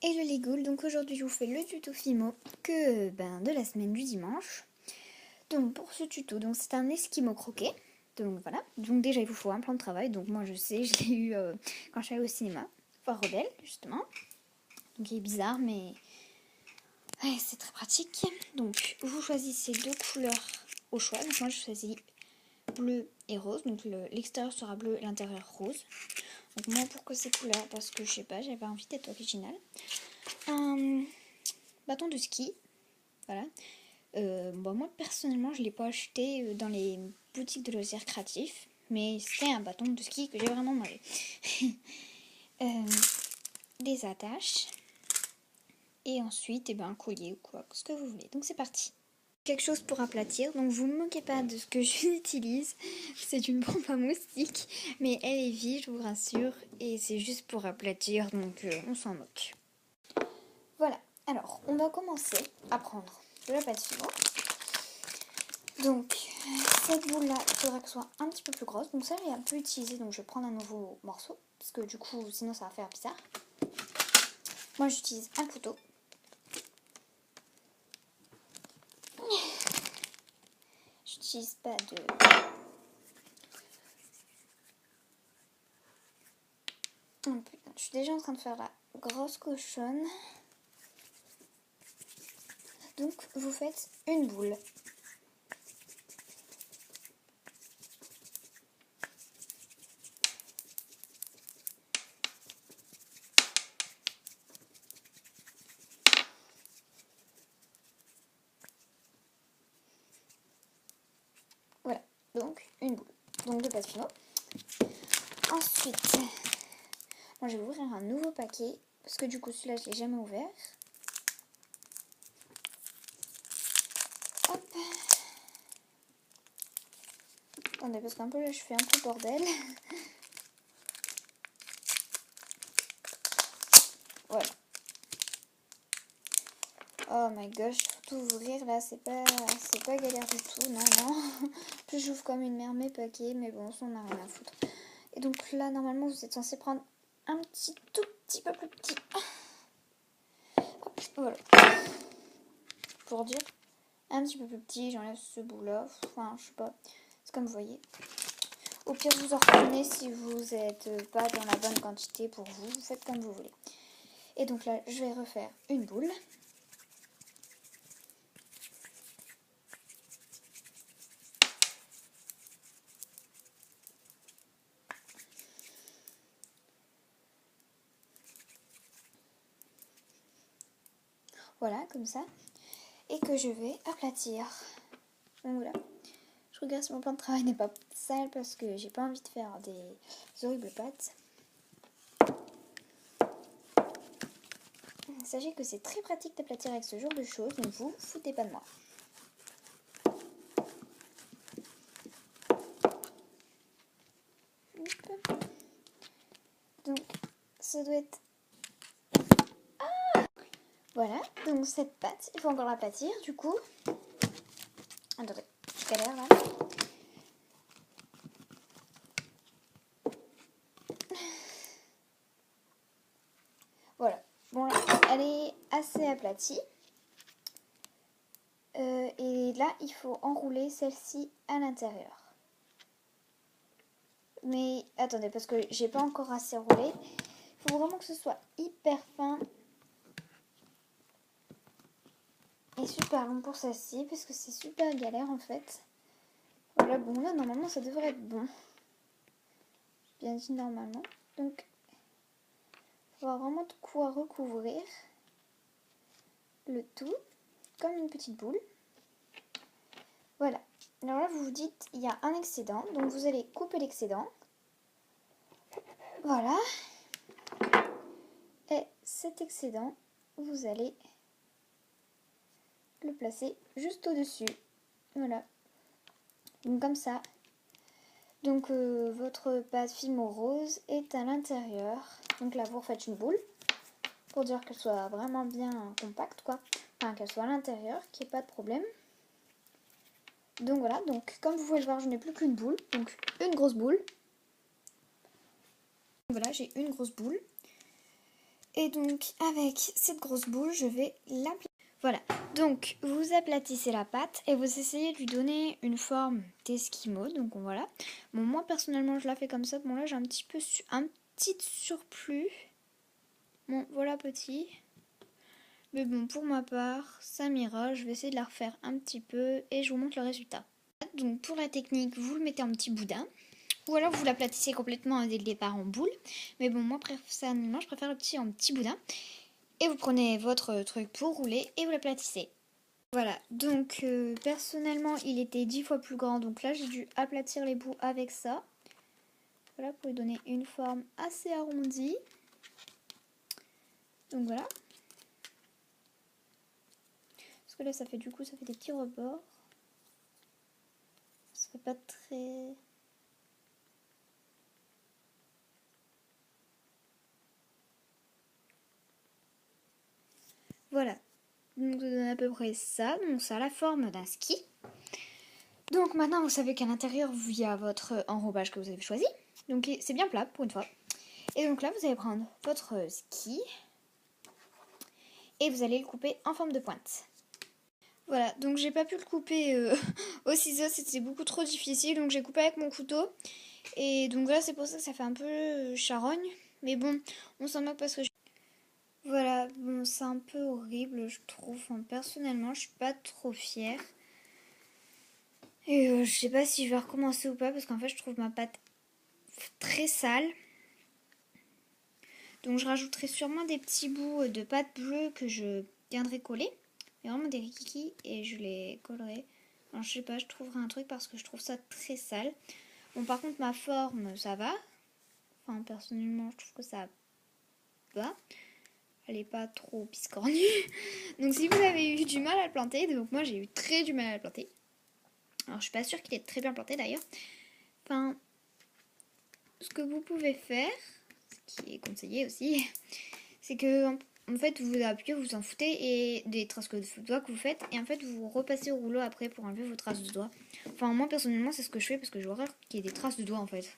Hello les ghouls, donc aujourd'hui je vous fais le tuto Fimo de la semaine du dimanche. Donc pour ce tuto, donc c'est un esquimau croquet. Donc voilà, donc déjà il vous faut un plan de travail. Donc moi je sais, je l'ai eu quand je suis allée au cinéma, voir Rebelle justement. Donc il est bizarre mais ouais, c'est très pratique. Donc vous choisissez deux couleurs au choix. Donc moi je choisis bleu et rose. Donc l'extérieur sera bleu, l'intérieur rose. Donc moi pourquoi ces couleurs? Parce que je sais pas, j'avais envie d'être originale. Un bâton de ski, voilà. Moi personnellement je l'ai pas acheté dans les boutiques de loisirs créatifs, mais c'était un bâton de ski que j'ai vraiment mangé. Des attaches et ensuite un collier ou quoi, ce que vous voulez. Donc c'est parti. Quelque chose pour aplatir, donc vous ne moquez pas de ce que j'utilise, c'est une pompe à moustiques, mais elle est vide, je vous rassure, et c'est juste pour aplatir, donc on s'en moque. Voilà, alors on va commencer à prendre de la pâte filo. Donc cette boule là, il faudra qu'elle soit un petit peu plus grosse, donc ça j'ai un peu utilisé, donc je vais prendre un nouveau morceau, parce que du coup sinon ça va faire bizarre. Moi j'utilise un couteau. J'utilise pas de... Oh putain, je suis déjà en train de faire la grosse cochonne. Donc vous faites une boule. Voilà, donc une boule. Donc de pâte fino. Ensuite, moi je vais ouvrir un nouveau paquet, parce que du coup celui-là je l'ai jamais ouvert. Hop. Attendez, parce qu'un peu là je fais un peu bordel. Voilà. Oh my gosh, faut tout ouvrir là, c'est pas galère du tout, non, non. Plus j'ouvre comme une merde mes paquets, mais bon, ça on n'a rien à foutre. Et donc là, normalement, vous êtes censé prendre un tout petit peu plus petit. Hop, voilà. Pour dire, un petit peu plus petit, j'enlève ce bout là, enfin, je sais pas, c'est comme vous voyez. Au pire, vous en reprenez si vous n'êtes pas dans la bonne quantité pour vous, vous faites comme vous voulez. Et donc là, je vais refaire une boule. Voilà, comme ça. Et que je vais aplatir. Donc voilà. Je regarde si mon plan de travail n'est pas sale parce que j'ai pas envie de faire des horribles pâtes. Sachez que c'est très pratique d'aplatir avec ce genre de choses, donc vous foutez pas de moi. Donc ça doit être... Ah, voilà, donc cette pâte, il faut encore l'aplatir du coup. Attendez, je galère là. Voilà, bon là, elle est assez aplatie. Et là, il faut enrouler celle-ci à l'intérieur. Mais attendez, parce que j'ai pas encore assez roulé. Il faut vraiment que ce soit hyper fin. Et super long pour celle-ci, parce que c'est super galère en fait. Voilà, bon là, normalement, ça devrait être bon. Bien dit normalement. Donc, il faut avoir vraiment de quoi recouvrir le tout, comme une petite boule. Voilà. Alors là, vous vous dites, il y a un excédent, donc vous allez couper l'excédent. Voilà. Et cet excédent, vous allez le placer juste au-dessus. Voilà. Donc comme ça. Donc votre pâte Fimo rose est à l'intérieur. Donc là, vous refaites une boule pour dire qu'elle soit vraiment bien compacte, quoi. Enfin, qu'elle soit à l'intérieur, qu'il n'y ait pas de problème. Donc voilà, donc comme vous pouvez le voir, je n'ai plus qu'une boule, donc une grosse boule. Voilà, j'ai une grosse boule. Et donc avec cette grosse boule, je vais l'aplatir. Voilà, donc vous aplatissez la pâte et vous essayez de lui donner une forme d'esquimau. Donc voilà. Bon, moi personnellement je la fais comme ça. Bon là j'ai un petit peu un petit surplus. Bon voilà petit. Mais bon pour ma part ça m'ira. Je vais essayer de la refaire un petit peu et je vous montre le résultat. Donc pour la technique vous le mettez en petit boudin. Ou alors vous l'aplatissez complètement dès le départ en boule. Mais bon moi personnellement je préfère le petit en petit boudin. Et vous prenez votre truc pour rouler et vous l'aplatissez. Voilà, donc personnellement il était 10 fois plus grand, donc là j'ai dû aplatir les bouts avec ça. Voilà, pour lui donner une forme assez arrondie. Donc voilà. Parce que là ça fait du coup, ça fait des petits rebords. Ça fait pas très... Voilà, donc ça donne à peu près ça. Donc ça a la forme d'un ski. Donc maintenant vous savez qu'à l'intérieur il y a votre enrobage que vous avez choisi. Donc c'est bien plat pour une fois. Et donc là vous allez prendre votre ski et vous allez le couper en forme de pointe. Voilà, donc j'ai pas pu le couper au ciseau, c'était beaucoup trop difficile, donc j'ai coupé avec mon couteau. Et donc là c'est pour ça que ça fait un peu charogne. Mais bon, on s'en moque parce que... Voilà, bon c'est un peu horrible je trouve. Enfin, personnellement je suis pas trop fière. Et je sais pas si je vais recommencer ou pas parce qu'en fait je trouve ma pâte très sale. Donc je rajouterai sûrement des petits bouts de pâte bleue que je viendrai coller. Mais vraiment des rikiki et je les collerai. Alors je sais pas, je trouverai un truc parce que je trouve ça très sale. Bon par contre ma forme ça va. Enfin personnellement je trouve que ça va. Elle est pas trop biscornue. Donc si vous avez eu du mal à le planter, donc moi j'ai eu très du mal à le planter. Alors je suis pas sûre qu'il est très bien planté d'ailleurs. Enfin, ce que vous pouvez faire, ce qui est conseillé aussi, c'est que en fait vous appuyez, vous en foutez et des traces de doigts que vous faites et en fait vous repassez au rouleau après pour enlever vos traces de doigts. Enfin moi personnellement c'est ce que je fais parce que j'ai horreur qu'il y ait des traces de doigts en fait.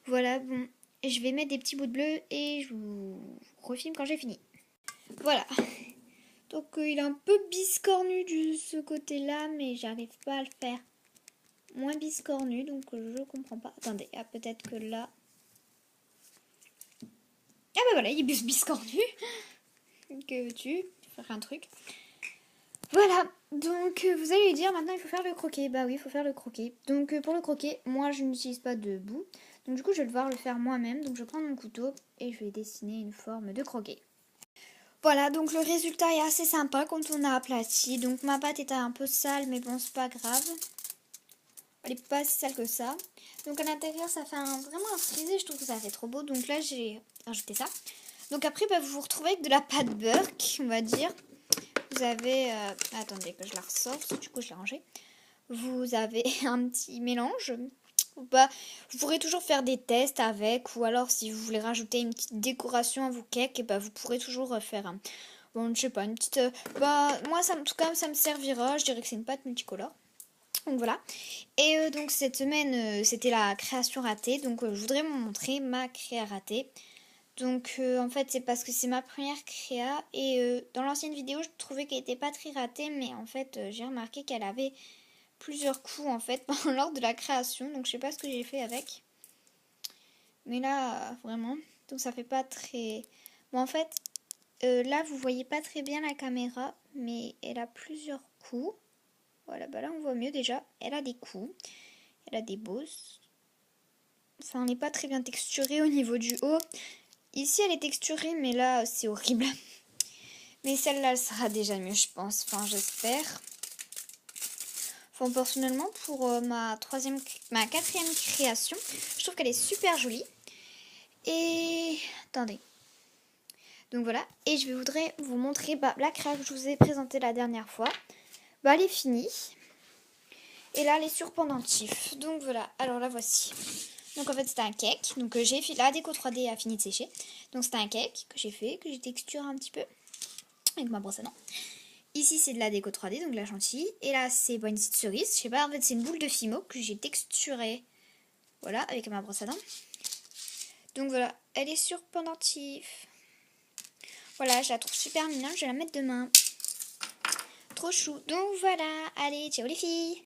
Voilà, bon, et je vais mettre des petits bouts de bleu et je vous refilme quand j'ai fini. Voilà. Donc il est un peu biscornu de ce côté-là, mais j'arrive pas à le faire moins biscornu, donc je comprends pas. Attendez, ah, peut-être que là... Ah bah voilà, il est biscornu. Que veux-tu faire un truc. Voilà, donc vous allez lui dire maintenant il faut faire le croquet. Bah oui, il faut faire le croquet. Donc pour le croquet, moi je n'utilise pas de bout. Donc du coup je vais devoir le faire moi-même. Donc je vais prendre mon couteau et je vais dessiner une forme de croquet. Voilà, donc le résultat est assez sympa quand on a aplati. Donc ma pâte était un peu sale, mais bon, c'est pas grave. Elle est pas si sale que ça. Donc à l'intérieur, ça fait vraiment un frisé. Je trouve que ça fait trop beau. Donc là, j'ai rajouté ça. Donc après, bah, vous vous retrouvez avec de la pâte Burke, on va dire. Vous avez... attendez que je la ressorte, du coup je l'ai rangée. Vous avez un petit mélange. Bah, vous pourrez toujours faire des tests avec, ou alors si vous voulez rajouter une petite décoration à vos cakes, et bah, vous pourrez toujours faire un... Bon, je sais pas, une petite... bah, moi, ça, en tout cas, ça me servira. Je dirais que c'est une pâte multicolore. Donc voilà. Et donc cette semaine, c'était la création ratée. Donc je voudrais vous montrer ma créa ratée. Donc en fait, c'est parce que c'est ma première créa. Et dans l'ancienne vidéo, je trouvais qu'elle était pas très ratée. Mais en fait, j'ai remarqué qu'elle avait plusieurs coups en fait lors de la création. Donc je sais pas ce que j'ai fait avec. Mais là, vraiment. Donc ça fait pas très... Bon en fait, là vous voyez pas très bien la caméra. Mais elle a plusieurs coups. Voilà, bah là on voit mieux déjà. Elle a des coups. Elle a des bosses. Enfin, elle n'est pas très bien texturée au niveau du haut. Ici, elle est texturée, mais là, c'est horrible. Mais celle-là, elle sera déjà mieux, je pense. Enfin, j'espère. Enfin, personnellement, pour ma quatrième création, je trouve qu'elle est super jolie. Et... Attendez. Donc voilà. Et je voudrais vous montrer la créa que je vous ai présentée la dernière fois. Bah, elle est finie. Et là, elle est sur pendentif. Donc voilà. Alors, la voici. Donc en fait c'était un cake, donc j'ai fait la déco 3D a fini de sécher. Donc c'était un cake que j'ai fait, que j'ai texturé un petit peu avec ma brosse à dents. Ici c'est de la déco 3D, donc de la chantilly. Et là c'est une petite cerise, je sais pas, en fait c'est une boule de Fimo que j'ai texturée, voilà, avec ma brosse à dents. Donc voilà, elle est sur pendentif. Voilà, je la trouve super mignonne, je vais la mettre demain. Trop chou. Donc voilà, allez, ciao les filles!